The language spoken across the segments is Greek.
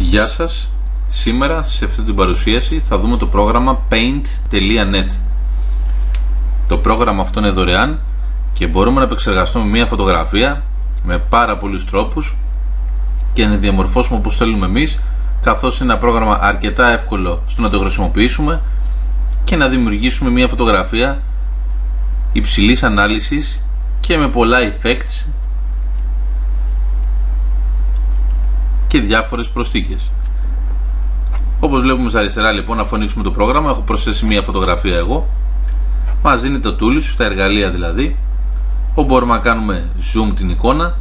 Γεια σας, σήμερα σε αυτή την παρουσίαση θα δούμε το πρόγραμμα paint.net. Το πρόγραμμα αυτό είναι δωρεάν και μπορούμε να επεξεργαστούμε μια φωτογραφία με πάρα πολλούς τρόπους και να διαμορφώσουμε όπως θέλουμε εμείς, καθώς είναι ένα πρόγραμμα αρκετά εύκολο στο να το χρησιμοποιήσουμε και να δημιουργήσουμε μια φωτογραφία υψηλής ανάλυσης και με πολλά effects και διάφορες προσθήκες. Όπως βλέπουμε στα αριστερά, λοιπόν, αφού ανοίξουμε το πρόγραμμα, έχω προσθέσει μια φωτογραφία εγώ. Μας δίνει το tools, τα εργαλεία δηλαδή, όπου μπορούμε να κάνουμε zoom την εικόνα.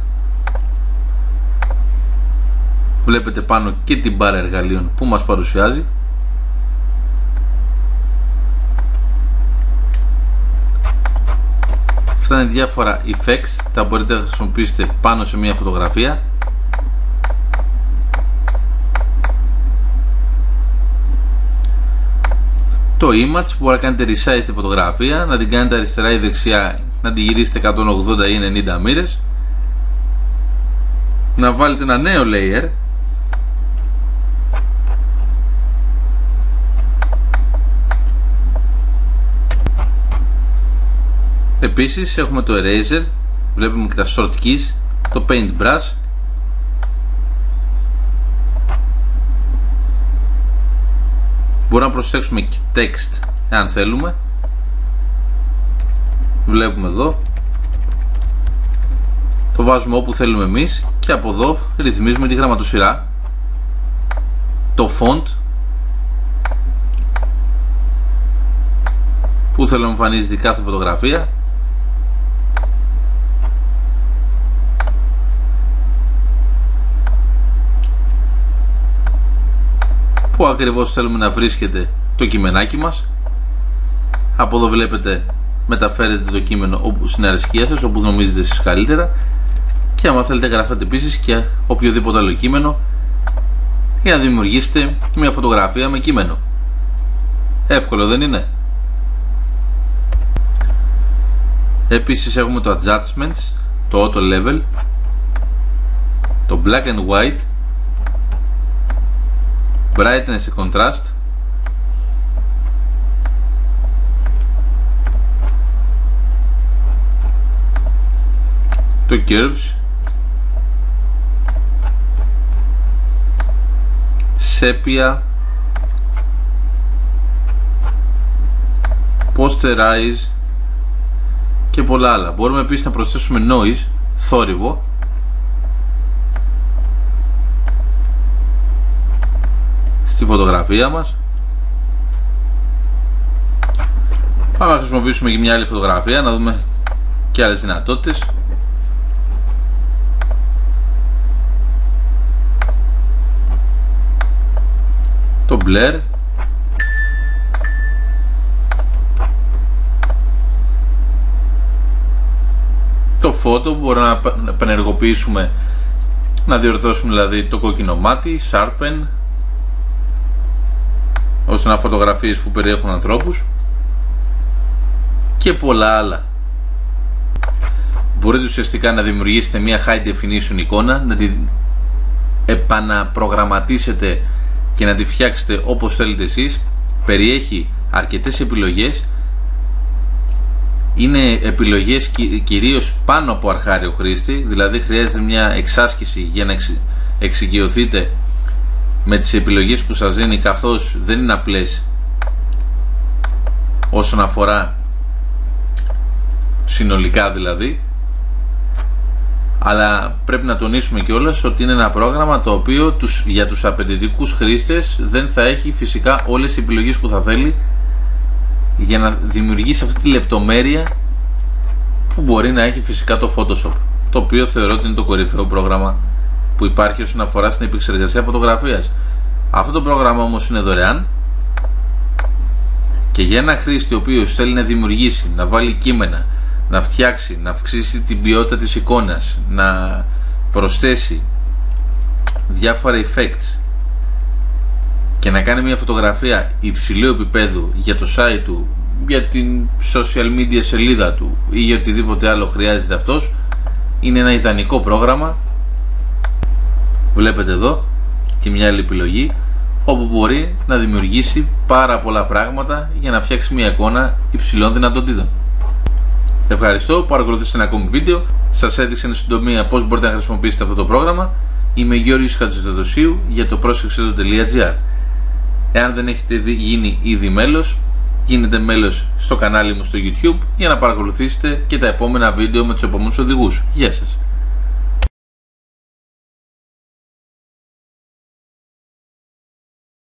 Βλέπετε πάνω και την μπάρα εργαλείων που μας παρουσιάζει. Αυτά είναι διάφορα effects, τα μπορείτε να χρησιμοποιήσετε πάνω σε μια φωτογραφία. Το image που μπορεί να κάνετε resize στη φωτογραφία, να την κάνετε αριστερά ή δεξιά, να την γυρίσετε 180 ή 90 μοίρες, να βάλετε ένα νέο layer, επίσης έχουμε το eraser, βλέπουμε και τα short keys, το paintbrush, μπορούμε να προσέξουμε και text εάν θέλουμε. Βλέπουμε εδώ, το βάζουμε όπου θέλουμε εμείς και από εδώ ρυθμίζουμε τη γραμματοσυρά, το font που θέλουμε να εμφανίζεται κάθε φωτογραφία, που ακριβώς θέλουμε να βρίσκεται το κειμενάκι μας. Από εδώ βλέπετε μεταφέρετε το κείμενο στην αρισκία σας, όπου νομίζετε εσείς καλύτερα, και άμα θέλετε γράφετε επίσης και οποιοδήποτε άλλο κείμενο για να δημιουργήσετε μια φωτογραφία με κείμενο. Εύκολο, δεν είναι? Επίσης έχουμε το adjustments, το auto level, το black and white, brightness και contrast, το curves, sepia, posterize και πολλά άλλα. Μπορούμε επίσης να προσθέσουμε noise, θόρυβο, στη φωτογραφία μας. Πάμε να χρησιμοποιήσουμε και μια άλλη φωτογραφία, να δούμε και άλλες δυνατότητες. Το blur, το photo, μπορούμε να επενεργοποιήσουμε, να διορθώσουμε δηλαδή το κόκκινο μάτι, sharpen, ώστε να φωτογραφίες που περιέχουν ανθρώπους και πολλά άλλα. Μπορείτε ουσιαστικά να δημιουργήσετε μια high definition εικόνα, να την επαναπρογραμματίσετε και να τη φτιάξετε όπως θέλετε εσείς. Περιέχει αρκετές επιλογές, είναι επιλογές κυρίως πάνω από αρχάριο χρήστη, δηλαδή χρειάζεται μια εξάσκηση για να εξοικειωθείτε με τις επιλογές που σας δίνει, καθώς δεν είναι απλές όσον αφορά συνολικά δηλαδή, αλλά πρέπει να τονίσουμε κιόλας ότι είναι ένα πρόγραμμα το οποίο για τους απαιτητικούς χρήστες δεν θα έχει φυσικά όλες οι επιλογές που θα θέλει για να δημιουργήσει αυτή τη λεπτομέρεια που μπορεί να έχει φυσικά το Photoshop, το οποίο θεωρώ ότι είναι το κορυφαίο πρόγραμμα που υπάρχει όσον αφορά στην επεξεργασία φωτογραφίας. Αυτό το πρόγραμμα όμως είναι δωρεάν και για ένα χρήστη ο οποίος θέλει να δημιουργήσει, να βάλει κείμενα, να φτιάξει, να αυξήσει την ποιότητα της εικόνας, να προσθέσει διάφορα effects και να κάνει μια φωτογραφία υψηλού επίπεδου για το site του, για την social media σελίδα του ή για οτιδήποτε άλλο χρειάζεται αυτός, είναι ένα ιδανικό πρόγραμμα. Βλέπετε εδώ και μια άλλη επιλογή, όπου μπορεί να δημιουργήσει πάρα πολλά πράγματα για να φτιάξει μια εικόνα υψηλών δυνατοτήτων. Ευχαριστώ που παρακολουθήσατε ένα ακόμη βίντεο. Σας έδειξα εν συντομία πώς μπορείτε να χρησιμοποιήσετε αυτό το πρόγραμμα. Είμαι Γιώργος Χατζηθεοδοσίου για το πρόσεξε.gr. Εάν δεν έχετε γίνει ήδη μέλος, γίνετε μέλος στο κανάλι μου στο YouTube για να παρακολουθήσετε και τα επόμενα βίντεο με τους επόμενους οδηγούς. Γεια σας!